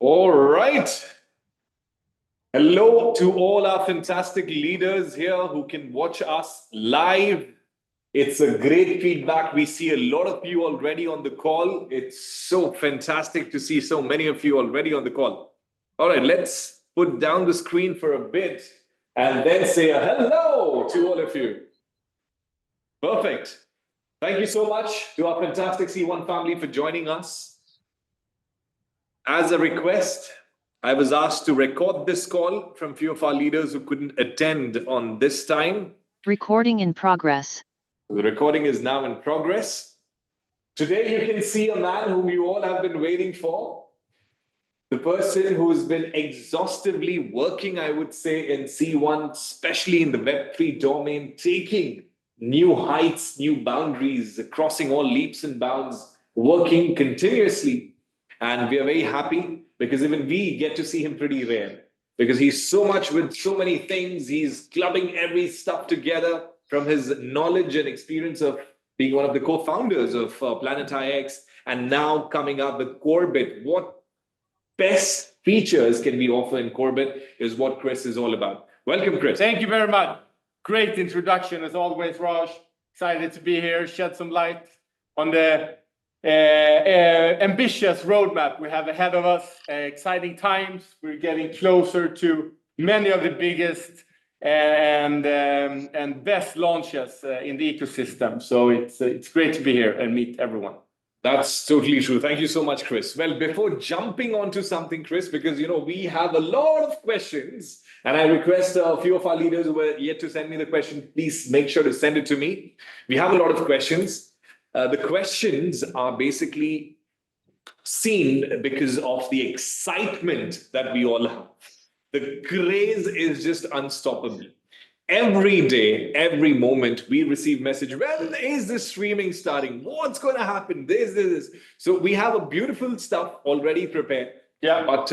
All right. Hello to all our fantastic leaders here who can watch us live. It's a great feedback. We see a lot of you already on the call. It's so fantastic to see so many of you already on the call. All right, let's put down the screen for a bit and then say a hello to all of you. Perfect. Thank you so much to our fantastic C1 family for joining us. As a request, I was asked to record this call from a few of our leaders who couldn't attend on this time. Recording in progress. The recording is now in progress. Today you can see a man whom you all have been waiting for. The person who's been exhaustively working, I would say, in C1, especially in the Web3 domain, taking new heights, new boundaries, crossing all leaps and bounds, working continuously. And we are very happy because even we get to see him pretty rare because he's so much with so many things. He's clubbing every stuff together from his knowledge and experience of being one of the co-founders of Planet IX and now coming up with Corbit. What best features can we offer in Corbit is what Chris is all about. Welcome, Chris. Thank you very much. Great introduction as always, Raj. Excited to be here, shed some light on the ambitious roadmap we have ahead of us. Exciting times. We're getting closer to many of the biggest and best launches in the ecosystem. So it's great to be here and meet everyone. That's totally true. Thank you so much, Chris. Well, before jumping onto something, Chris, because we have a lot of questions, and I request a few of our leaders who were yet to send me the question, please make sure to send it to me. We have a lot of questions. The questions are basically seen because of the excitement that we all have. The craze is just unstoppable. Every day, every moment, we receive message, when is this streaming starting? What's going to happen? This. So we have a beautiful stuff already prepared. Yeah. But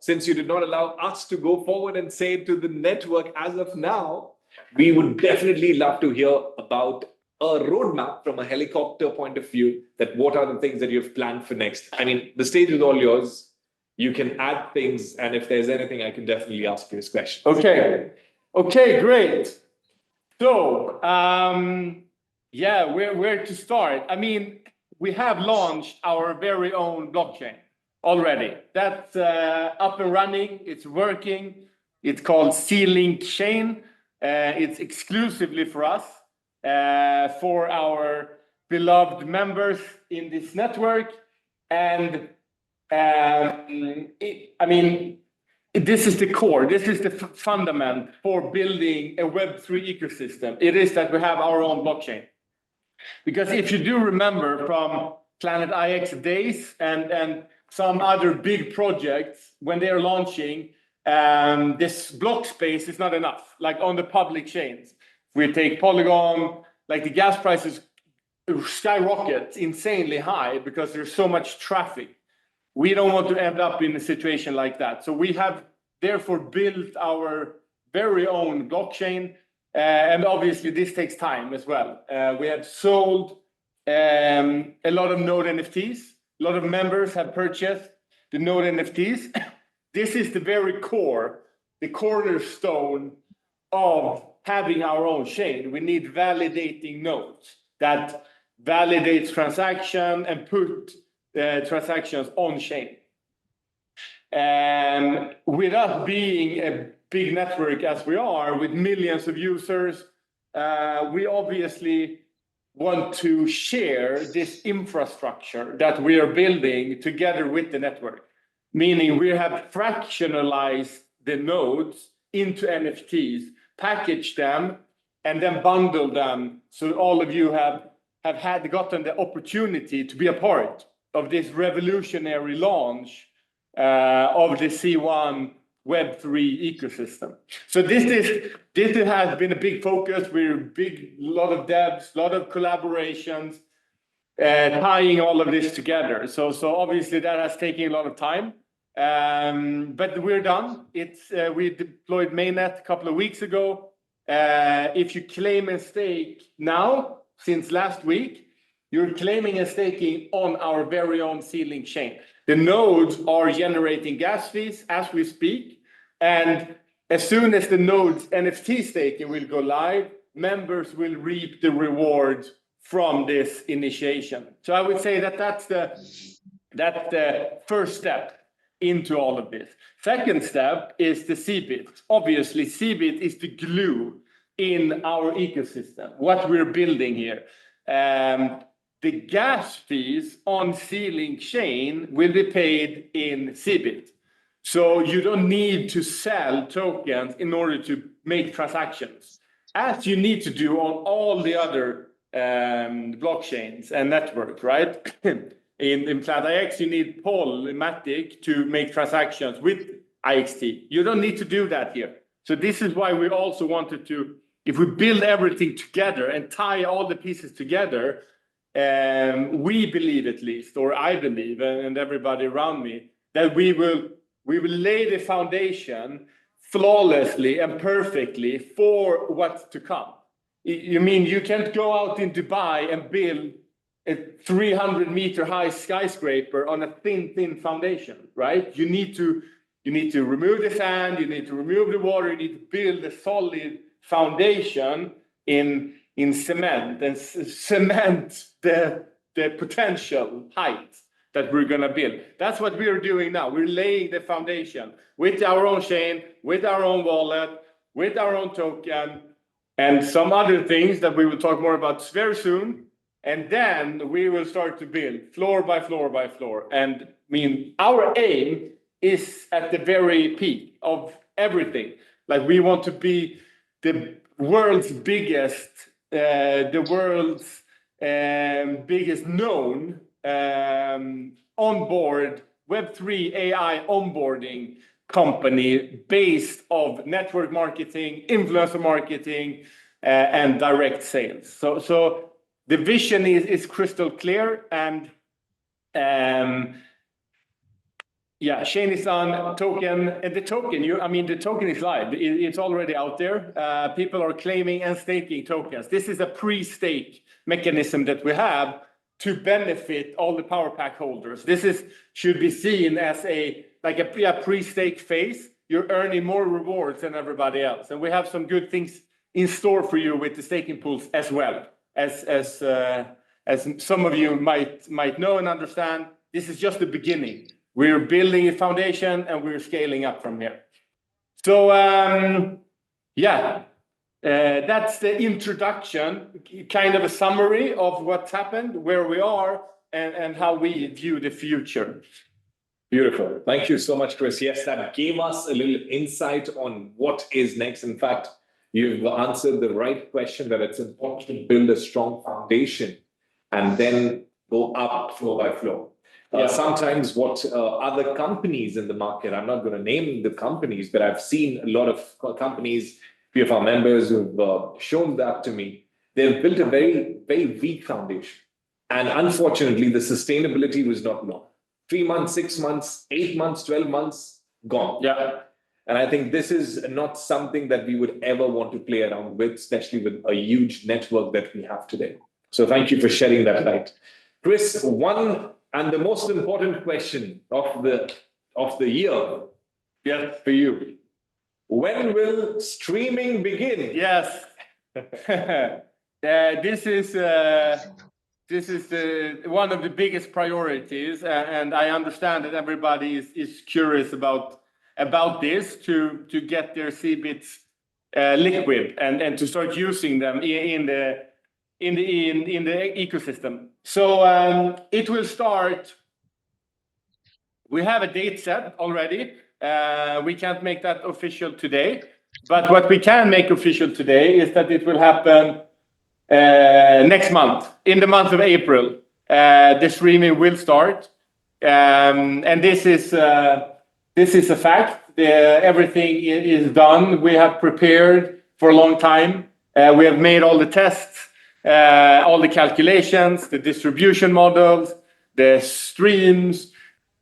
since you did not allow us to go forward and say it to the network as of now, we would definitely love to hear about a roadmap from a helicopter point of view, that what are the things that you've planned for next? I mean, the stage is all yours. You can add things. And if there's anything, I can definitely ask you this question. Okay, great. So, where to start? I mean, we have launched our very own blockchain already. That's up and running. It's working. It's called C-Link Chain. It's exclusively for us, for our beloved members in this network. And this is the core, this is the fundament for building a Web3 ecosystem. It is that we have our own blockchain. Because if you do remember from Planet IX days and some other big projects, when they're launching, this block space is not enough, like on the public chains. We take Polygon, like the gas prices skyrocket insanely high because there's so much traffic. We don't want to end up in a situation like that. So we have therefore built our very own blockchain. And obviously this takes time as well. We have sold a lot of Node NFTs. A lot of members have purchased the Node NFTs. This is the very core, the cornerstone of having our own chain. We need validating nodes that validates transaction and put transactions on chain. And with us being a big network as we are with millions of users, we obviously want to share this infrastructure that we are building together with the network, meaning we have fractionalized the nodes into NFTs, packaged them, and then bundle them so all of you have gotten the opportunity to be a part of this revolutionary launch of the C1 Web3 ecosystem. So this has been a big focus. We're a lot of devs, a lot of collaborations, tying all of this together. So obviously that has taken a lot of time, but we're done. We deployed mainnet a couple of weeks ago. If you claim and stake now, since last week, you're claiming and staking on our very own sealing chain. The nodes are generating gas fees as we speak. And as soon as the nodes NFT staking will go live, members will reap the rewards from this initiation. So I would say that that's the first step into all of this. Second step is the CBIT. Obviously, CBIT is the glue in our ecosystem, what we're building here. The gas fees on sealing chain will be paid in CBIT. So you don't need to sell tokens in order to make transactions, as you need to do on all the other blockchains and networks, right? In PlatIX, you need Matic to make transactions with IXT. You don't need to do that here. So this is why we also wanted to, if we build everything together and tie all the pieces together, we believe at least, or I believe, and everybody around me, that we will lay the foundation flawlessly and perfectly for what's to come. You mean you can't go out in Dubai and build a 300-meter high skyscraper on a thin foundation, right? You need to remove the sand, you need to remove the water, you need to build a solid foundation in cement and cement the potential height that we're going to build. That's what we're doing now. We're laying the foundation with our own chain, with our own wallet, with our own token, and some other things that we will talk more about very soon. And then we will start to build floor by floor by floor. And I mean, our aim is at the very peak of everything. Like, we want to be the world's biggest, known onboard Web3 AI onboarding company based of network marketing, influencer marketing, and direct sales. So the vision is crystal clear, and chain is on token, and the token, the token is live. It's already out there. People are claiming and staking tokens. This is a pre-stake mechanism that we have to benefit all the power pack holders. This should be seen as a pre-stake phase. You're earning more rewards than everybody else, and we have some good things in store for you with the staking pools as well. As some of you might know and understand, this is just the beginning. We're building a foundation and we're scaling up from here. So that's the introduction, kind of a summary of what's happened, where we are, and how we view the future. Beautiful. Thank you so much, Chris. Yes, that gave us a little insight on what is next. In fact, you've answered the right question, that it's important to build a strong foundation and then go up floor by floor. Sometimes what other companies in the market, I'm not going to name the companies, but I've seen a lot of companies, few of our members who've shown that to me. They've built a very, very weak foundation. And unfortunately, the sustainability was not long. 3 months, 6 months, 8 months, 12 months, gone. Yeah. And I think this is not something that we would ever want to play around with, especially with a huge network that we have today. So thank you for shedding that light. Chris, one and the most important question of the year, for you. When will streaming begin? Yes. This is one of the biggest priorities, and I understand that everybody is curious about this to get their CBITs liquid and to start using them in the ecosystem. So it will start. We have a date set already. We can't make that official today, but what we can make official today is that it will happen next month, in the month of April. The streaming will start, and this is a fact. Everything is done. We have prepared for a long time. We have made all the tests, all the calculations, the distribution models, the streams.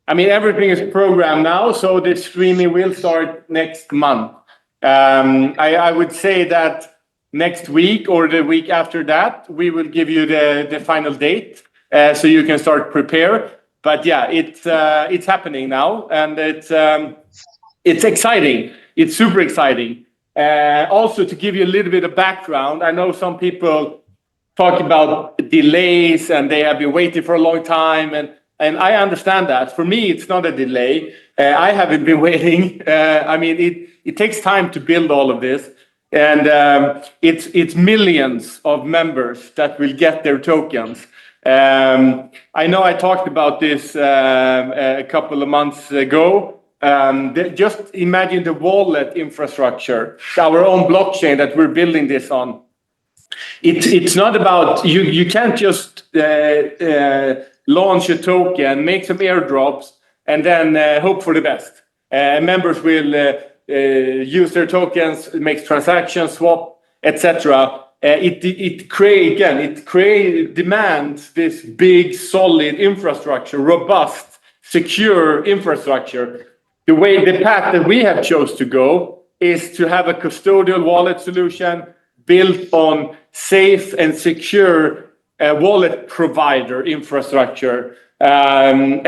Everything is programmed now, so the streaming will start next month. I would say that next week or the week after that, we will give you the final date so you can start prepare. But yeah, it's happening now, and it's exciting. It's super exciting. Also, to give you a little bit of background, I know some people talk about delays and they have been waiting for a long time, and I understand that. For me, it's not a delay. I haven't been waiting. I mean, it takes time to build all of this, and it's millions of members that will get their tokens. I know I talked about this a couple of months ago. Just imagine the wallet infrastructure, our own blockchain that we're building this on. It's not about you can't just launch a token, make some airdrops, and then hope for the best. Members will use their tokens, make transactions, swap, etc. It demands this big, solid infrastructure, robust, secure infrastructure. The path that we have chose to go is to have a custodial wallet solution built on safe and secure wallet provider infrastructure. And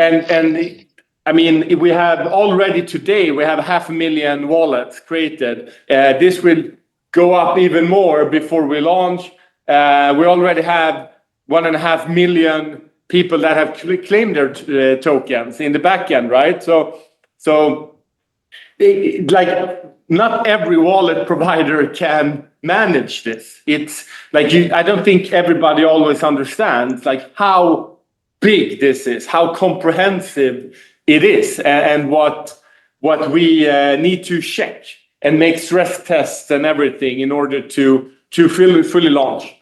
I mean, we have already today, we have 500,000 wallets created. This will go up even more before we launch. We already have 1.5 million people that have claimed their tokens in the back end, right? So like not every wallet provider can manage this. It's like I don't think everybody always understands like how big this is, how comprehensive it is, and what we need to check and make stress tests and everything in order to fully launch.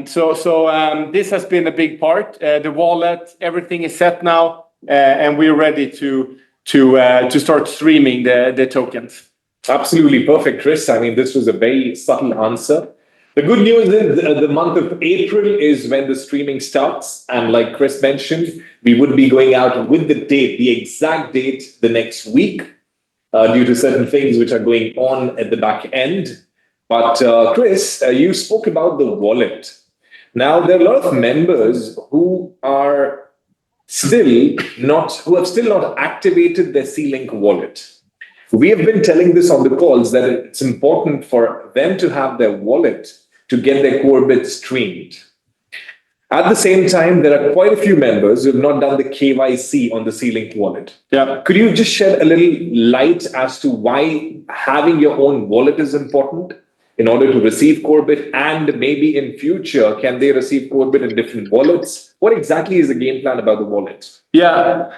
So this has been a big part. The wallet, everything is set now, and we're ready to start streaming the tokens. Absolutely perfect, Chris. I mean, this was a very subtle answer. The good news is the month of April is when the streaming starts. And like Chris mentioned, we would be going out with the date, the exact date, the next week, due to certain things which are going on at the back end. But Chris, you spoke about the wallet. Now, there are a lot of members who have still not activated their C-Link wallet. We have been telling this on the calls that it's important for them to have their wallet to get their core bits streamed. At the same time, there are quite a few members who have not done the KYC on the C-Link wallet. Yeah. Could you just shed a little light as to why having your own wallet is important in order to receive Corebit, and maybe in future, can they receive Corebit in different wallets? What exactly is the game plan about the wallets? Yeah.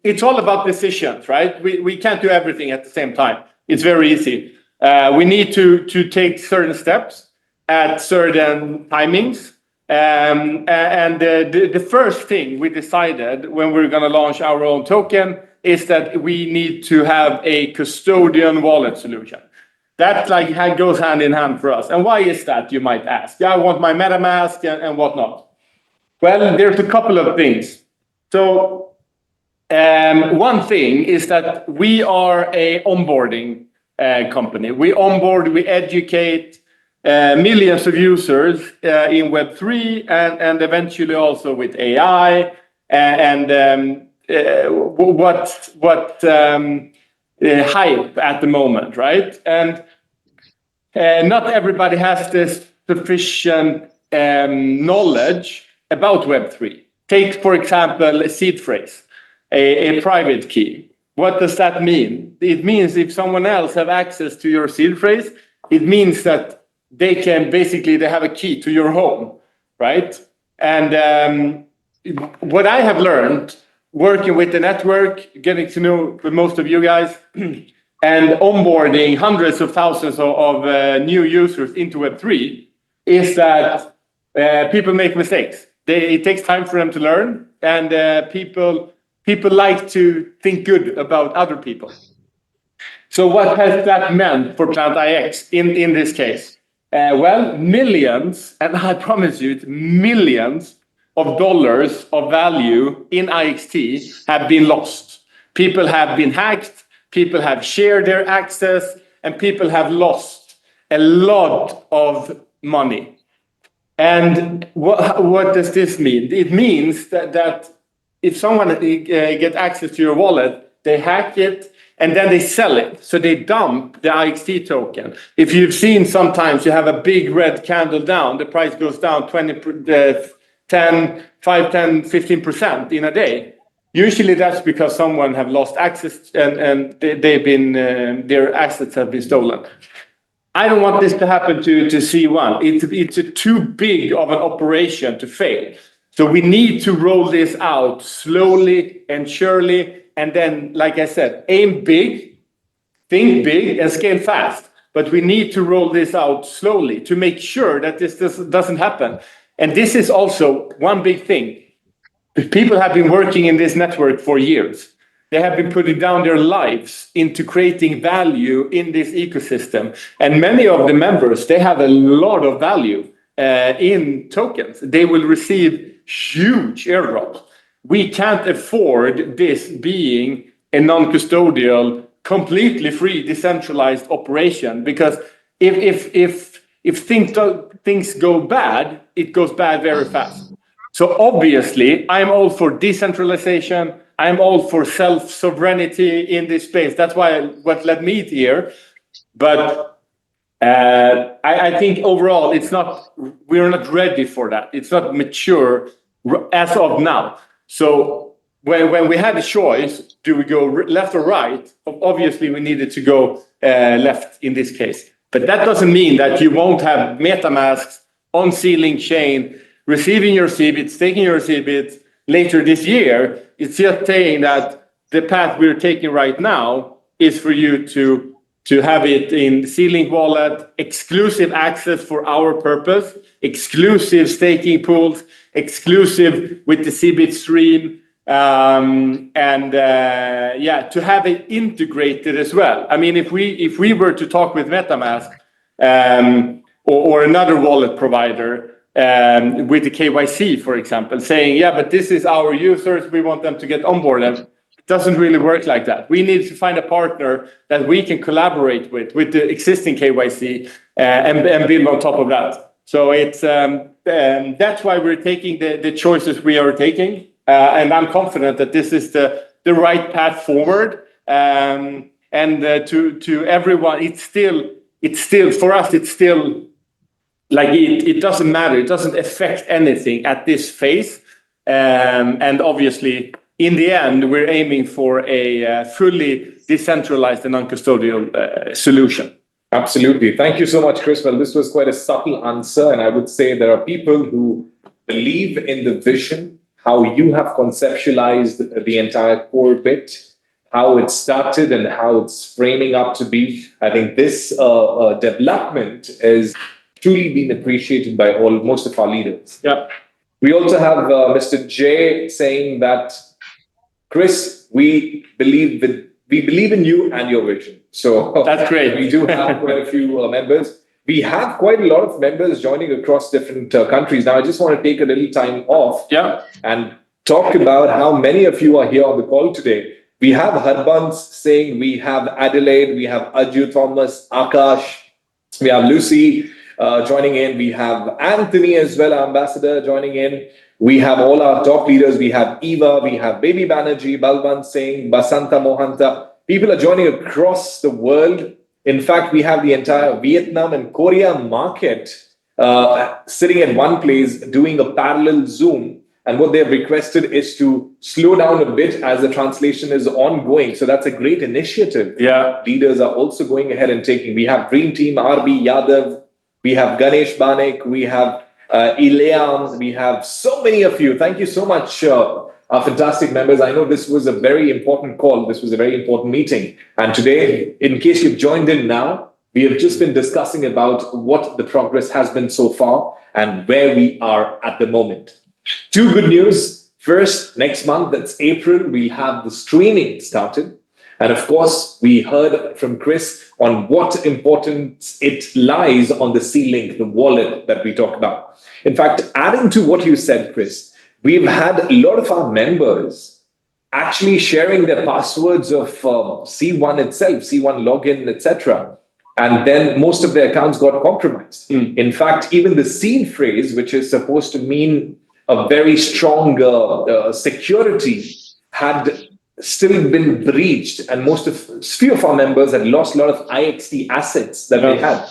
It's all about decisions, right? We can't do everything at the same time. It's very easy. We need to take certain steps at certain timings. And the first thing we decided when we're going to launch our own token is that we need to have a custodian wallet solution. That goes hand in hand for us. And why is that, you might ask? Yeah, I want my MetaMask and whatnot. Well, there's a couple of things. So one thing is that we are a onboarding company. We onboard, we educate millions of users in Web3 and eventually also with AI and what hype at the moment, right? And not everybody has this sufficient knowledge about Web3. Take, for example, a seed phrase, a private key. What does that mean? It means if someone else have access to your seed phrase, it means that they have a key to your home, right? And what I have learned working with the network, getting to know most of you guys, and onboarding hundreds of thousands of new users into Web3 is that people make mistakes. It takes time for them to learn, and people like to think good about other people. So what has that meant for Plant IX in this case? Well, millions, and I promise you, it's millions of dollars of value in IXT have been lost. People have been hacked. People have shared their access. and people have lost a lot of money. And what does this mean? It means that if someone get access to your wallet, they hack it and then they sell it. So they dump the IXT token. If you've seen sometimes you have a big red candle down, the price goes down 10, 15% in a day. Usually that's because someone have lost access and they've been their assets have been stolen. I don't want this to happen to C1. It's too big of an operation to fail. So we need to roll this out slowly and surely. And then, like I said, aim big, think big, and scale fast. But we need to roll this out slowly to make sure that this doesn't happen. And this is also one big thing. People have been working in this network for years. They have been putting down their lives into creating value in this ecosystem. And many of the members, they have a lot of value in tokens. They will receive huge airdrops. We can't afford this being a non-custodial, completely free, decentralized operation, because if things go bad, it goes bad very fast. So obviously, I'm all for decentralization. I'm all for self-sovereignty in this space. That's what led me here. But I think overall, we're not ready for that. It's not mature as of now. So when we had a choice, do we go left or right? Obviously, we needed to go left in this case. But that doesn't mean that you won't have MetaMasks on Sealing Chain, receiving your CBITs, taking your CBITs later this year. It's just saying that the path we're taking right now is for you to have it in Sealing Wallet, exclusive access for our purpose, exclusive staking pools, exclusive with the CBIT stream, to have it integrated as well. I mean, if we were to talk with MetaMask or another wallet provider with the KYC, for example, saying, yeah, but this is our users, we want them to get onboarded. It doesn't really work like that. We need to find a partner that we can collaborate with the existing KYC and build on top of that. So it's that's why we're taking the choices we are taking. And I'm confident that this is the right path forward. To everyone, it's still for us, it's still like it doesn't matter. It doesn't affect anything at this phase. And obviously, in the end, we're aiming for a fully decentralized and non-custodial solution. Absolutely. Thank you so much, Chris. Well, this was quite a subtle answer. And I would say there are people who believe in the vision, how you have conceptualized the entire core bit, how it started and how it's framing up to be. I think this development is truly been appreciated by most of our leaders. Yeah. We also have Mr. J saying that, Chris, we believe in you and your vision. So that's great. We do have quite a few members. We have quite a lot of members joining across different countries. Now, I just want to take a little time off and talk about how many of you are here on the call today. We have Harbans saying, we have Adelaide, we have Ajju Thomas, Akash, we have Lucy joining in. We have Anthony as well, our ambassador, joining in. We have all our top leaders. We have Eva, we have Baby Banerjee, Balwant Singh, Basanta Mohanta. People are joining across the world. In fact, we have the entire Vietnam and Korea market sitting at one place doing a parallel Zoom. And what they've requested is to slow down a bit as the translation is ongoing. So that's a great initiative. Yeah. Leaders are also going ahead and taking. We have Dream Team, RB Yadav, we have Ganesh Banek, we have Ileam, we have so many of you. Thank you so much, our fantastic members. I know this was a very important call. This was a very important meeting. And today, in case you've joined in now, we have just been discussing about what the progress has been so far and where we are at the moment. Two good news. First, next month, that's April, we have the streaming started. And of course, we heard from Chris on what importance it lies on the C-Link, the wallet that we talked about. In fact, adding to what you said, Chris, we've had a lot of our members actually sharing their passwords of C1 itself, C1 login, etc. And then most of their accounts got compromised. In fact, even the seed phrase, which is supposed to mean a very strong security, had still been breached, and few of our members had lost a lot of IXT assets that they had.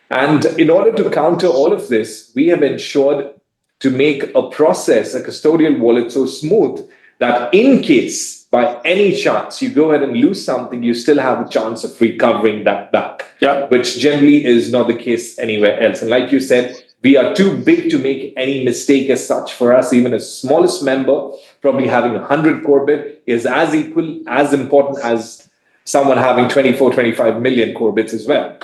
And in order to counter all of this, we have ensured to make a process, a custodial wallet, so smooth that in case, by any chance, you go ahead and lose something, you still have a chance of recovering that back, which generally is not the case anywhere else. And like you said, we are too big to make any mistake as such. For us, even as smallest member, probably having 100 core bit is as important as someone having 24, 25 million core bits as well.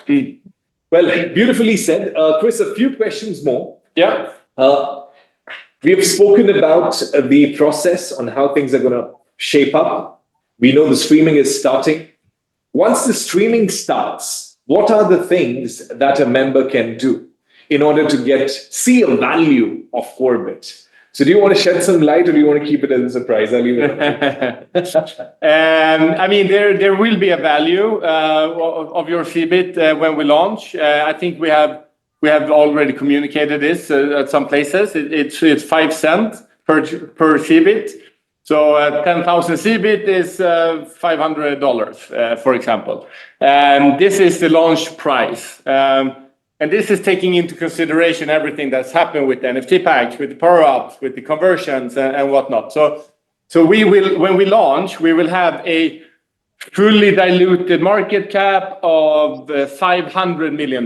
Well, beautifully said. Chris, a few questions more. We have spoken about the process on how things are going to shape up. We know the streaming is starting. Once the streaming starts, what are the things that a member can do in order to see a value of Corebit? So do you want to shed some light, or do you want to keep it as a surprise? I'll leave it up. I mean, there will be a value of your CBIT when we launch. I think we have already communicated this at some places. It's 5 cents per CBIT. So 10,000 CBIT is $500, for example. This is the launch price. And this is taking into consideration everything that's happened with the NFT packs, with the power-ups, with the conversions and whatnot. So we will, when we launch, we will have a fully diluted market cap of $500 million.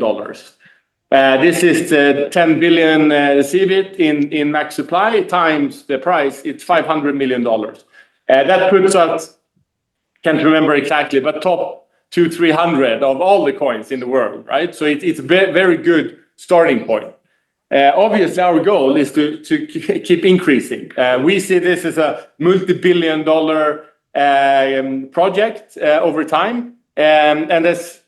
This is the 10 billion CBIT in max supply times the price. It's $500 million. That puts us, can't remember exactly, but top 200-300 of all the coins in the world, right? So it's a very good starting point. Obviously, our goal is to keep increasing. We see this as a multi-billion-dollar project over time, and as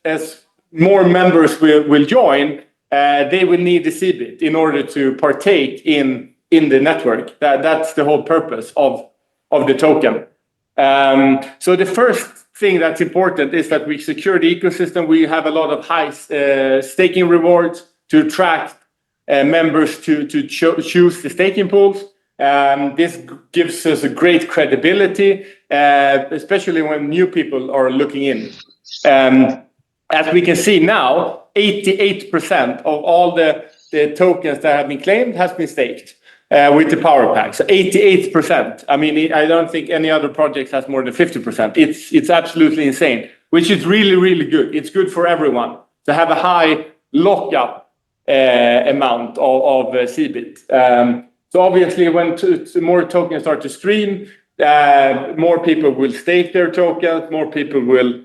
more members will join, they will need the CBIT in order to partake in the network. That's the whole purpose of the token. So the first thing that's important is that we secure the ecosystem. We have a lot of high staking rewards to attract members to choose the staking pools. This gives us a great credibility, especially when new people are looking in. As we can see now, 88% of all the tokens that have been claimed has been staked with the power pack. So 88%. I mean, I don't think any other project has more than 50%. It's absolutely insane, which is really, really good. It's good for everyone to have a high lockup amount of CBIT. So obviously, when more tokens start to stream, more people will stake their tokens, more people will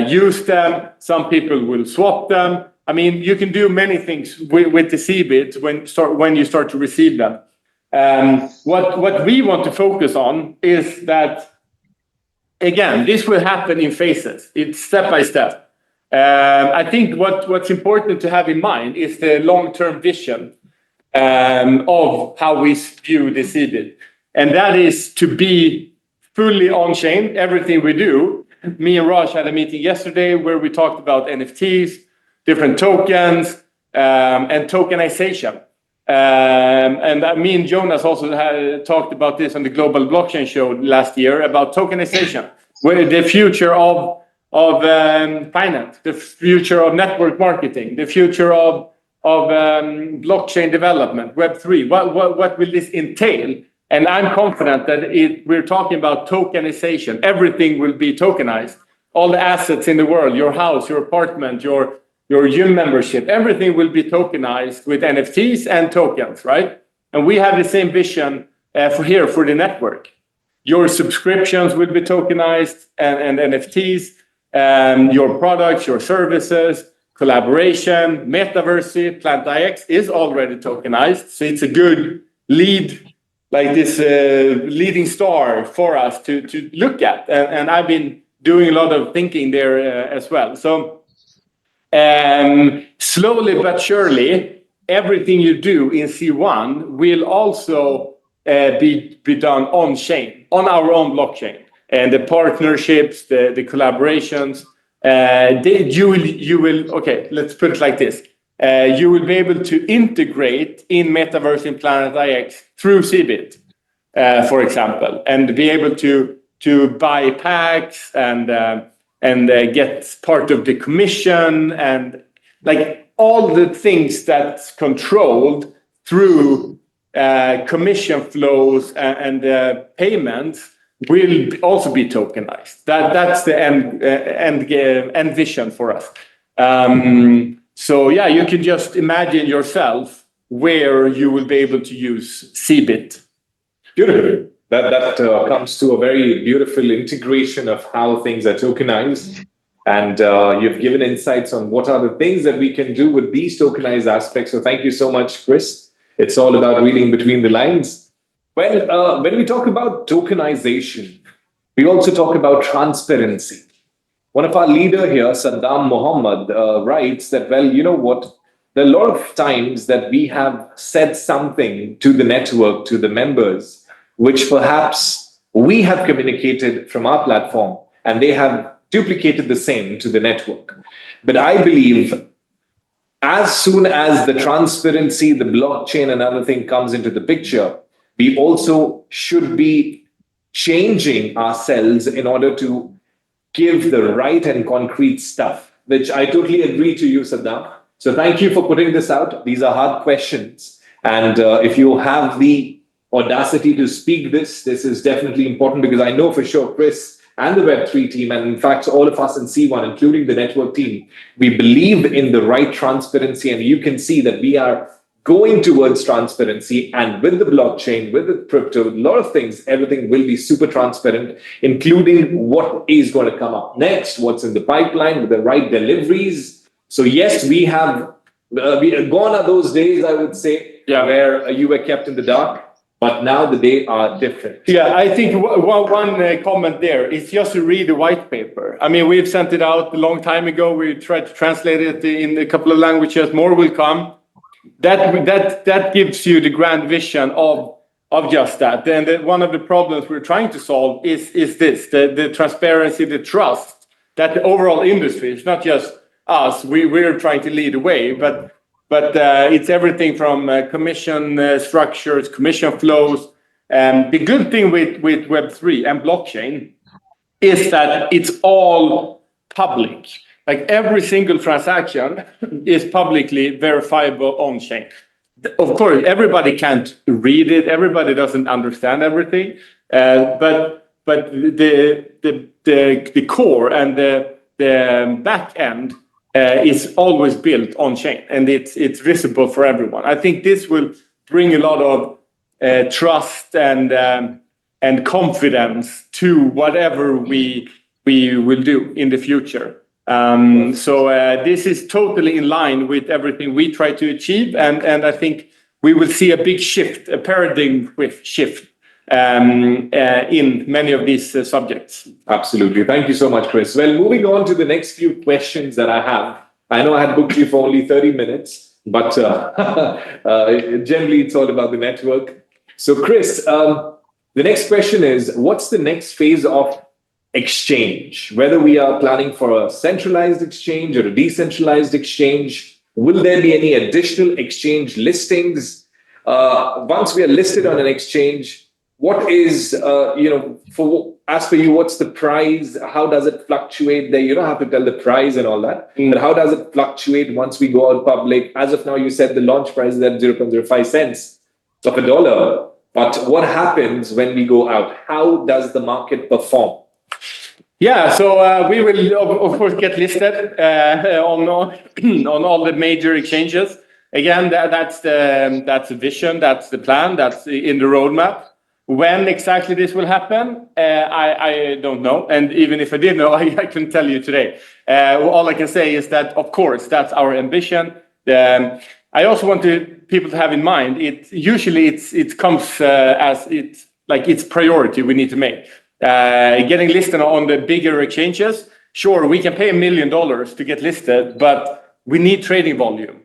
use them, some people will swap them. I mean, you can do many things with the CBIT when you start to receive them. What we want to focus on is that, again, this will happen in phases. It's step by step. I think what's important to have in mind is the long-term vision of how we view the CBIT. And that is to be fully on-chain, everything we do. Me and Raj had a meeting yesterday where we talked about NFTs, different tokens, and tokenization. And me and Jonas also had talked about this on the Global Blockchain Show last year about tokenization, where the future of finance, the future of network marketing, the future of blockchain development, Web3. What will this entail? And I'm confident that we're talking about tokenization. Everything will be tokenized. All the assets in the world, your house, your apartment, your gym membership, everything will be tokenized with NFTs and tokens, right? And we have the same vision for the network. Your subscriptions will be tokenized and NFTs, your products, your services, collaboration, metaverse, PlantIX is already tokenized. So it's a good lead, like this leading star for us to look at. And I've been doing a lot of thinking there as well. So slowly but surely, everything you do in C1 will also be done on chain, on our own blockchain. And the partnerships, the collaborations, okay, let's put it like this. You will be able to integrate in Metaverse in Planet IX through Cbit, for example, and be able to buy packs and get part of the commission and like all the things that's controlled through commission flows and payments will also be tokenized. That's the end vision for us. So yeah, you can just imagine yourself where you will be able to use Cbit. Beautiful. That comes to a very beautiful integration of how things are tokenized. And you've given insights on what are the things that we can do with these tokenized aspects. So thank you so much, Chris. It's all about reading between the lines. When we talk about tokenization, we also talk about transparency. One of our leader here, Saddam Mohammed, writes that, well, you know what? There are a lot of times that we have said something to the network, to the members, which perhaps we have communicated from our platform, and they have duplicated the same to the network. But I believe as soon as the transparency, the blockchain and other thing comes into the picture, we also should be changing ourselves in order to give the right and concrete stuff, which I totally agree to you, Saddam. So thank you for putting this out. These are hard questions. And if you have the audacity to speak this is definitely important, because I know for sure Chris and the Web3 team, and in fact, all of us in C1, including the network team, we believe in the right transparency. And you can see that we are going towards transparency, and with the blockchain, with the crypto, a lot of things, everything will be super transparent, including what is going to come up next, what's in the pipeline with the right deliveries. So yes, we have gone are those days, I would say, where you were kept in the dark. But now the days are different. Yeah, I think one comment there is just to read the white paper. I mean, we've sent it out a long time ago. We tried to translate it in a couple of languages. More will come. That gives you the grand vision of just that. And one of the problems we're trying to solve is this: the transparency, the trust that the overall industry. It's not just us. We're trying to lead the way, but it's everything from commission structures, commission flows. The good thing with Web3 and blockchain is that it's all public. Like every single transaction is publicly verifiable on chain. Of course, everybody can't read it. Everybody doesn't understand everything. But the core and the back end is always built on chain, and it's visible for everyone. I think this will bring a lot of trust and confidence to whatever we will do in the future. So this is totally in line with everything we try to achieve, and I think we will see a big shift, a paradigm shift in many of these subjects. Absolutely. Thank you so much, Chris. Well, moving on to the next few questions that I have. I know I had booked you for only 30 minutes, but generally it's all about the network. So Chris, the next question is, what's the next phase of exchange? Whether we are planning for a centralized exchange or a decentralized exchange, will there be any additional exchange listings? Once we are listed on an exchange, what is, as for you, what's the price? How does it fluctuate there? You don't have to tell the price and all that, but how does it fluctuate once we go out public? As of now, you said the launch price is at 0.05 cents of a dollar. But what happens when we go out? How does the market perform? Yeah, so we will of course get listed on all the major exchanges. Again, that's the vision, that's the plan, that's in the roadmap. When exactly this will happen, I don't know. And even if I did know, I can tell you today. All I can say is that, of course, that's our ambition. I also want people to have in mind, it comes as it's priority we need to make. Getting listed on the bigger exchanges, sure, we can pay $1 million to get listed, but we need trading volume.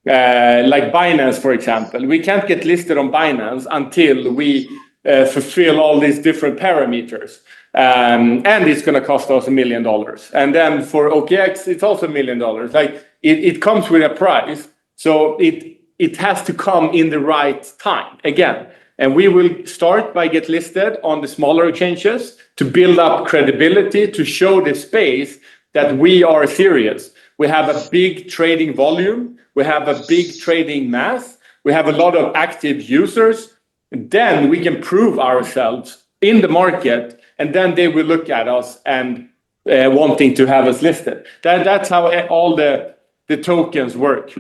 Like Binance, for example. We can't get listed on Binance until we fulfill all these different parameters. And it's going to cost us $1 million. And then for OKX, it's also $1 million. Like it comes with a price. So it has to come in the right time again. And we will start by get listed on the smaller exchanges to build up credibility, to show the space that we are serious. We have a big trading volume. We have a big trading mass. We have a lot of active users. Then we can prove ourselves in the market, and then they will look at us and wanting to have us listed. That's how all the tokens work.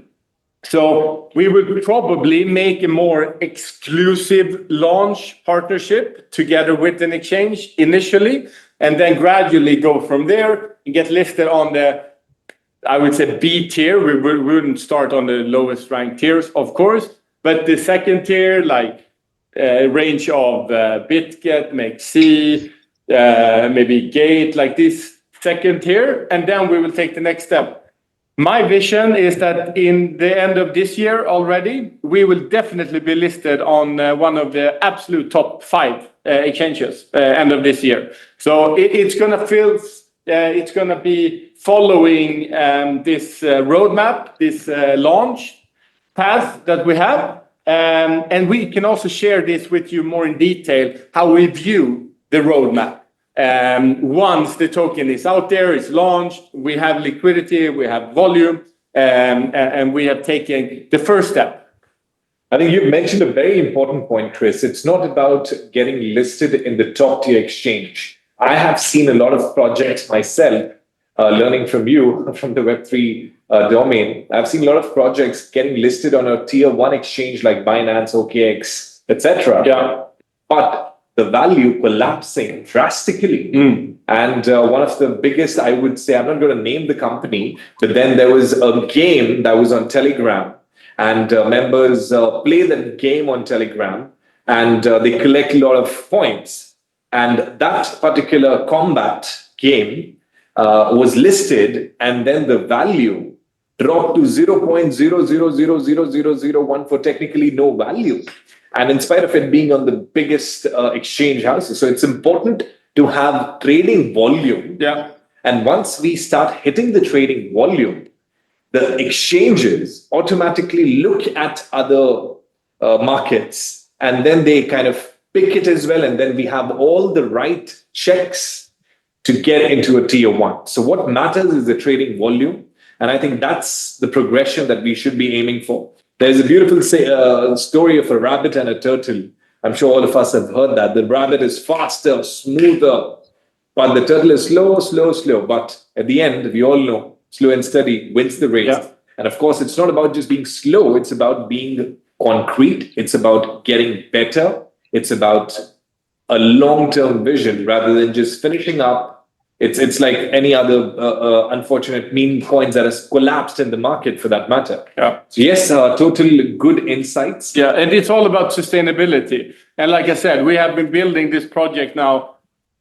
So we will probably make a more exclusive launch partnership together with an exchange initially, and then gradually go from there and get listed on the, I would say, B tier. We wouldn't start on the lowest ranked tiers, of course, but the second tier, like range of BitGet, MakeC, maybe Gate, like this second tier, and then we will take the next step. My vision is that in the end of this year already, we will definitely be listed on one of the absolute top 5 exchanges end of this year. So it's going to be following this roadmap, this launch path that we have. And we can also share this with you more in detail, how we view the roadmap. Once the token is out there, it's launched, we have liquidity, we have volume, and we have taken the first step. I think you've mentioned a very important point, Chris. It's not about getting listed in the top tier exchange. I have seen a lot of projects myself, learning from you, from the Web3 domain. I've seen a lot of projects getting listed on a tier 1 exchange like Binance, OKX, etc. Yeah. But the value collapsing drastically. And one of the biggest, I would say, I'm not going to name the company, but then there was a game that was on Telegram, and members play that game on Telegram, and they collect a lot of points. And that particular combat game was listed, and then the value dropped to 0.0000001 for technically no value. And in spite of it being on the biggest exchange houses. So it's important to have trading volume. Yeah. And once we start hitting the trading volume, the exchanges automatically look at other markets, and then they kind of pick it as well. And then we have all the right checks to get into a tier 1. So what matters is the trading volume. And I think that's the progression that we should be aiming for. There's a beautiful story of a rabbit and a turtle. I'm sure all of us have heard that. The rabbit is faster, smoother, but the turtle is slow. But at the end, we all know, slow and steady wins the race. Yeah. And of course, it's not about just being slow. It's about being concrete. It's about getting better. It's about a long-term vision rather than just finishing up. It's like any other unfortunate meme coins that has collapsed in the market for that matter. Yeah. So yes, total good insights. Yeah, and it's all about sustainability. And like I said, we have been building this project now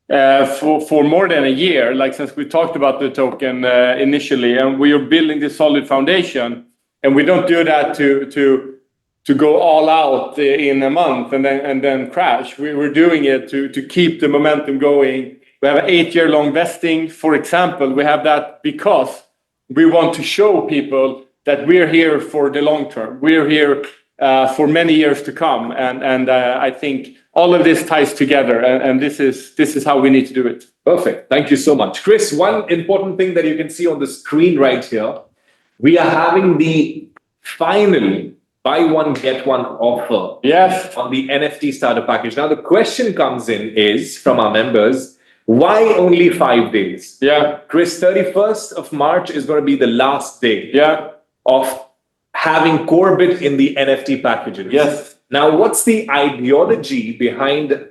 for more than a year, like since we talked about the token initially, and we are building this solid foundation. And we don't do that to go all out in a month and then crash. We're doing it to keep the momentum going. We have an 8-year-long vesting, for example. We have that because we want to show people that we're here for the long term. We're here for many years to come. And I think all of this ties together. And this is how we need to do it. Perfect. Thank you so much. Chris, one important thing that you can see on the screen right here, we are having the final buy one, get one offer. Yes. On the NFT starter package. Now, the question comes in is from our members, why only 5 days? Yeah. Chris, 31st of March is going to be the last day of having Corebit in the NFT packages. Yes. Now, what's the ideology behind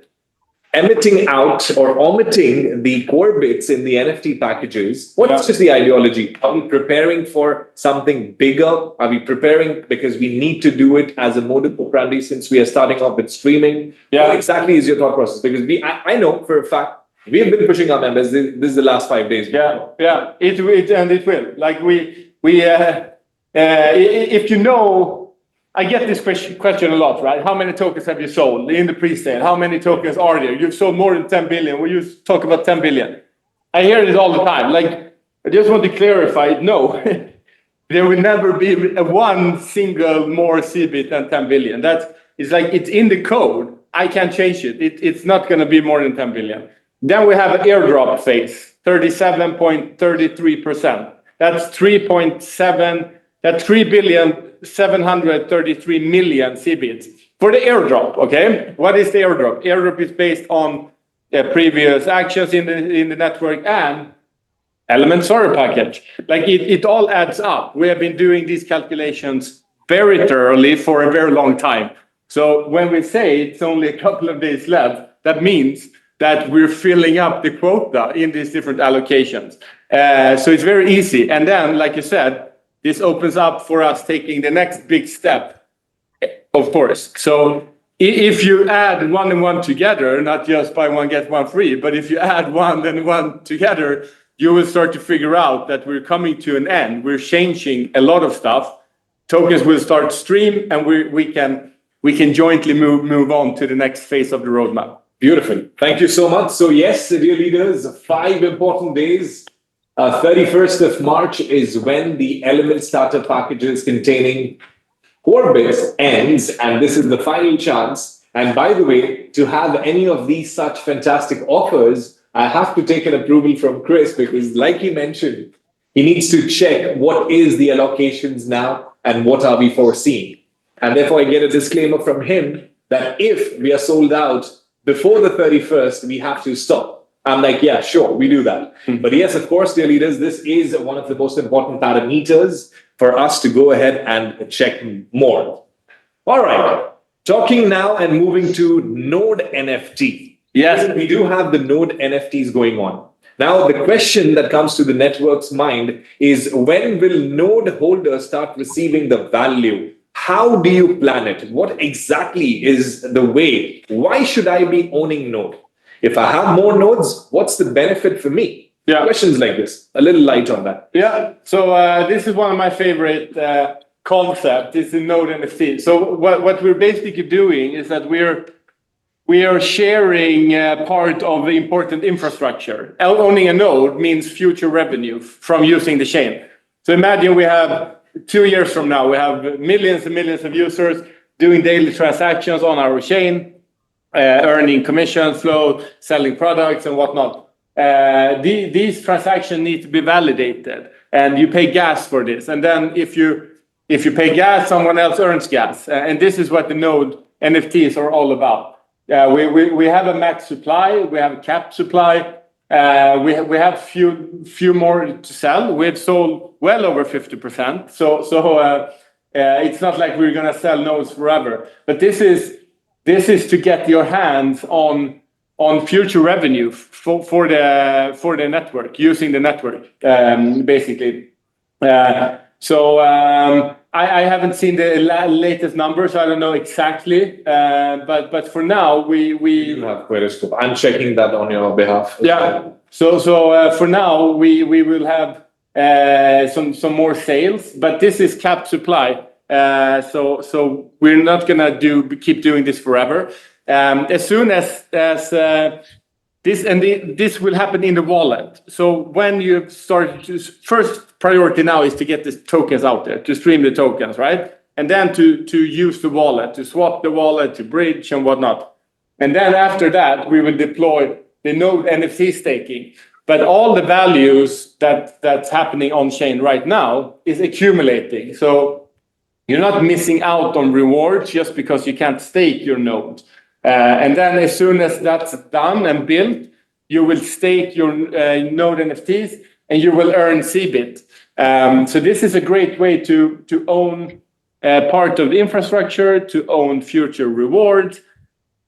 emitting out or omitting the Corebits in the NFT packages? What's just the ideology? Are we preparing for something bigger? Are we preparing because we need to do it as a modus operandi since we are starting off with streaming? Yeah. What exactly is your thought process? Because I know for a fact, we have been pushing our members. This is the last 5 days. Yeah. It will. Like we if you know, I get this question a lot, right? How many tokens have you sold in the pre-sale? How many tokens are there? You've sold more than 10 billion. We used to talk about 10 billion. I hear it all the time. Like, I just want to clarify, no, there will never be one single more CBIT than 10 billion. It's like, it's in the code. I can't change it. It's not going to be more than 10 billion. Then we have an airdrop phase, 37.33%. That's 3.733 million CBITs for the airdrop. Okay, what is the airdrop? Airdrop is based on previous actions in the network and element sorter package. Like it all adds up. We have been doing these calculations very thoroughly for a very long time. So when we say it's only a couple of days left, that means that we're filling up the quota in these different allocations. So it's very easy. And then, like you said, this opens up for us taking the next big step, of course. So if you add one and one together, not just buy one, get one free, but if you add one and one together, you will start to figure out that we're coming to an end. We're changing a lot of stuff. Tokens will start stream, and we can jointly move on to the next phase of the roadmap. Beautiful. Thank you so much. So yes, dear leaders, 5 important days. 31st of March is when the element starter packages containing core bits ends, and this is the final chance. And by the way, to have any of these such fantastic offers, I have to take an approval from Chris, because like he mentioned, he needs to check what is the allocations now and what are we foreseeing. And therefore I get a disclaimer from him that if we are sold out before the 31st, we have to stop. I'm like, yeah, sure, we do that. But yes, of course, dear leaders, this is one of the most important parameters for us to go ahead and check more. All right, talking now and moving to Node NFT. Yes, we do have the Node NFTs going on. Now, the question that comes to the network's mind is, when will Node holders start receiving the value? How do you plan it? What exactly is the way? Why should I be owning Node? If I have more nodes, what's the benefit for me? Yeah. Questions like this, a little light on that. Yeah, so this is one of my favorite concepts, is the Node NFT. So what we're basically doing is that we are sharing part of the important infrastructure. Owning a node means future revenue from using the chain. So imagine we have 2 years from now, we have millions and millions of users doing daily transactions on our chain, earning commission flow, selling products and whatnot. These transactions need to be validated, and you pay gas for this. And then if you pay gas, someone else earns gas. And this is what the Node NFTs are all about. We have a max supply, we have a capped supply. We have few more to sell. We've sold well over 50%. So it's not like we're gonna sell nodes forever. But this is to get your hands on future revenue for the network, using the network, basically. I haven't seen the latest numbers, so I don't know exactly. But for now, we you have quite a scope. I'm checking that on your behalf. Yeah. So for now, we will have some more sales, but this is capped supply. So we're not gonna keep doing this forever. As soon as this will happen in the wallet. So when you start to, first priority now is to get the tokens out there, to stream the tokens, right? And then to use the wallet, to swap the wallet, to bridge and whatnot. And then after that, we will deploy the Node NFT staking. But all the values that's happening on chain right now is accumulating. So you're not missing out on rewards just because you can't stake your node. And then as soon as that's done and built, you will stake your Node NFTs and you will earn CBIT. So this is a great way to own part of the infrastructure, to own future rewards.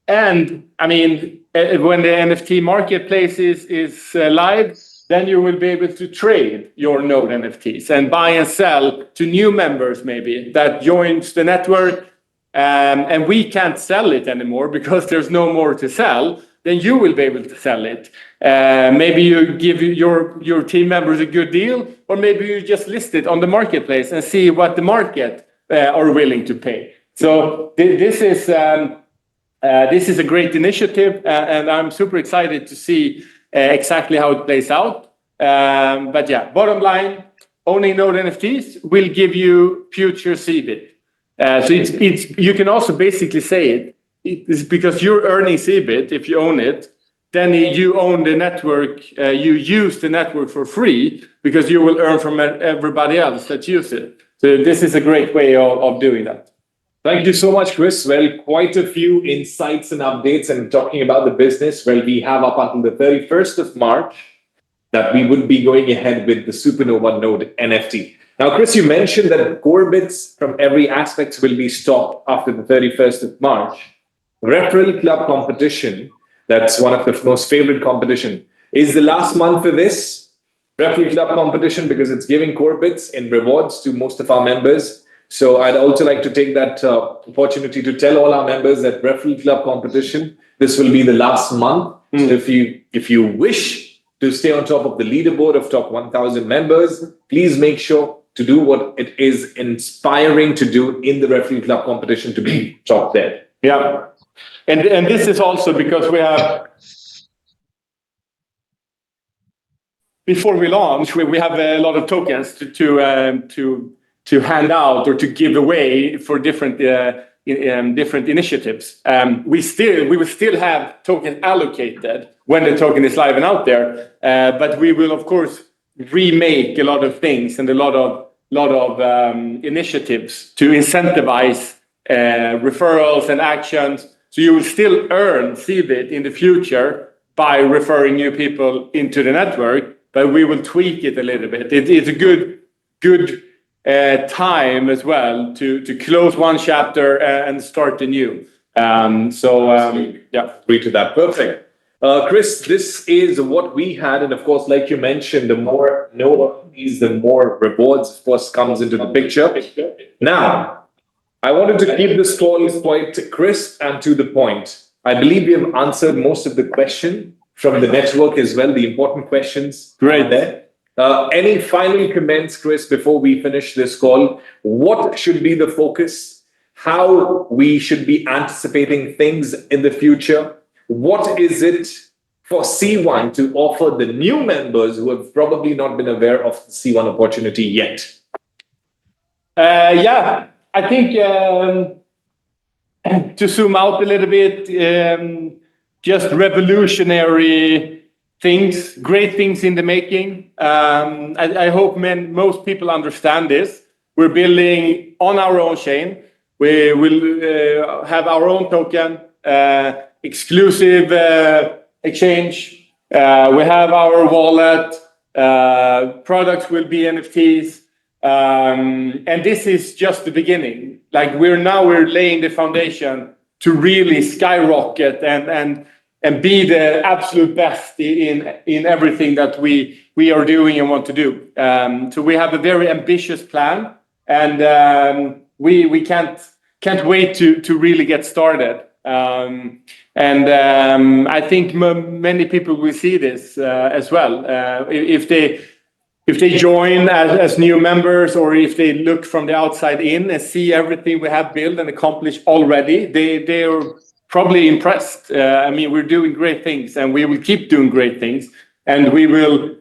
And I mean, when the NFT marketplace is live, then you will be able to trade your Node NFTs and buy and sell to new members maybe that joins the network. And we can't sell it anymore because there's no more to sell. Then you will be able to sell it. Maybe you give your team members a good deal, or maybe you just list it on the marketplace and see what the market are willing to pay. So this is a great initiative, and I'm super excited to see exactly how it plays out. But yeah, bottom line, owning Node NFTs will give you future CBIT. So it's you can also basically say it's because you're earning CBIT if you own it. Then you own the network, you use the network for free because you will earn from everybody else that use it. So this is a great way of doing that. Thank you so much, Chris. Well, quite a few insights and updates and talking about the business. Well, we have up until the 31st of March that we would be going ahead with the Supernova Node NFT. Now, Chris, you mentioned that core bits from every aspect will be stopped after the 31st of March. Referral Club competition, that's one of the most favorite competition, is the last month for this Referral Club competition because it's giving core bits in rewards to most of our members. So I'd also like to take that opportunity to tell all our members that Referral Club competition, this will be the last month. So if you wish to stay on top of the leaderboard of top 1,000 members, please make sure to do what it is inspiring to do in the Referral Club competition to be top there. Yeah. And this is also because we have, before we launch, we have a lot of tokens to hand out or to give away for different initiatives. We will still have tokens allocated when the token is live and out there, but we will of course remake a lot of things and a lot of initiatives to incentivize referrals and actions. So you will still earn CBIT in the future by referring new people into the network, but we will tweak it a little bit. It's a good time as well to close one chapter and start a new. Yeah, agree to that. Perfect. Chris, this is what we had, and of course, like you mentioned, the more nodes, the more rewards, of course, comes into the picture. Now, I wanted to keep this call quite crisp and to the point. I believe we have answered most of the question from the network as well, the important questions. Great. There. Any final comments, Chris, before we finish this call? What should be the focus? How we should be anticipating things in the future? What is it for C1 to offer the new members who have probably not been aware of the C1 opportunity yet? Yeah, I think to zoom out a little bit, just revolutionary things, great things in the making. I hope most people understand this. We're building on our own chain. We will have our own token, exclusive exchange. We have our wallet. Products will be NFTs. And this is just the beginning. Like we're laying the foundation to really skyrocket and be the absolute best in everything that we are doing and want to do. So we have a very ambitious plan, and we can't wait to really get started. I think many people will see this as well. If they join as new members, or if they look from the outside in and see everything we have built and accomplished already, they are probably impressed. I mean, we're doing great things, and we will keep doing great things, and we will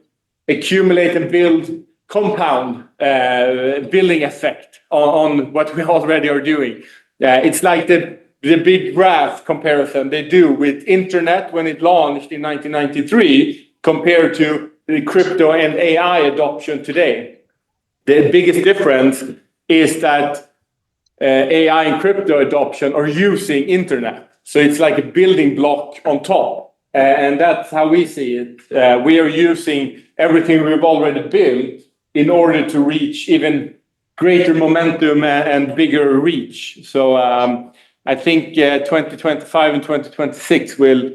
accumulate and build compound building effect on what we already are doing. It's like the big graph comparison they do with internet when it launched in 1993 compared to the crypto and AI adoption today. The biggest difference is that AI and crypto adoption are using internet. So it's like a building block on top. And that's how we see it. We are using everything we've already built in order to reach even greater momentum and bigger reach. So I think 2025 and 2026 will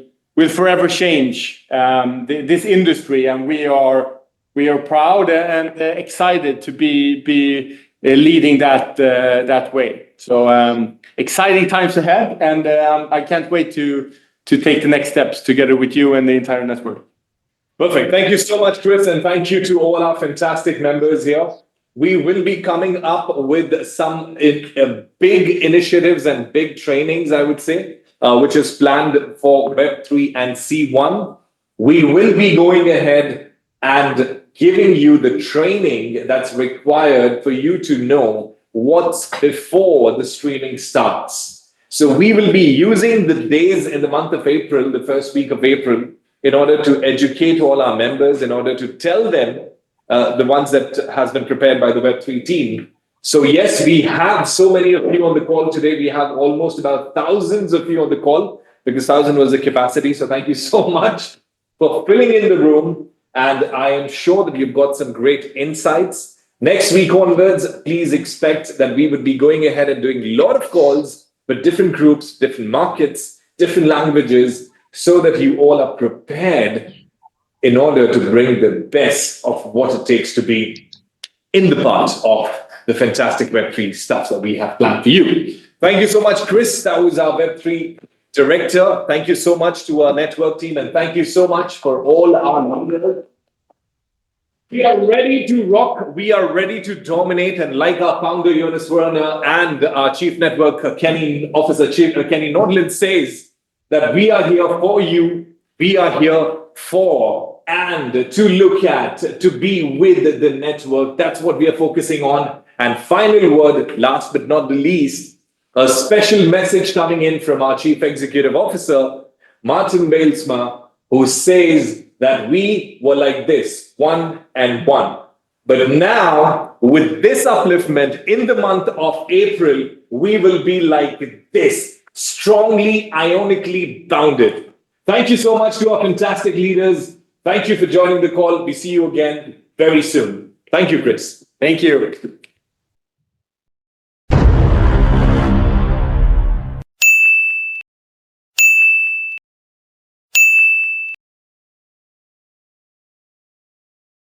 forever change this industry, and we are proud and excited to be leading that way. So exciting times ahead, and I can't wait to take the next steps together with you and the entire network. Perfect. Thank you so much, Chris, and thank you to all our fantastic members here. we will be coming up with some big initiatives and big trainings, I would say, which is planned for Web3 and C1. We will be going ahead and giving you the training that's required for you to know what's before the streaming starts. So we will be using the days in the month of April, the first week of April, in order to educate all our members, in order to tell them, the ones that has been prepared by the Web3 team. So yes, we have so many of you on the call today. We have almost about thousands of you on the call because 1,000 was the capacity. So thank you so much for filling in the room. And I am sure that you've got some great insights. Next week onwards, please expect that we would be going ahead and doing a lot of calls with different groups, different markets, different languages, so that you all are prepared in order to bring the best of what it takes to be in the part of the fantastic Web3 stuff that we have planned for you. Thank you so much, Chris. That was our Web3 director. Thank you so much to our network team, and thank you so much for all our members. We are ready to rock. We are ready to dominate. And like our founder, Jonas Werner, and our Chief Network Officer, Kenny Nordland says, that we are here for you. We are here for and to look at, to be with the network. That's what we are focusing on. And final word, last but not the least, a special message coming in from our Chief Executive Officer, Martin Baalsma, who says that we were like this, 1 and 1. But now, with this upliftment in the month of April, we will be like this, strongly ionically bounded. Thank you so much to our fantastic leaders. Thank you for joining the call. We see you again very soon. Thank you, Chris. Thank you.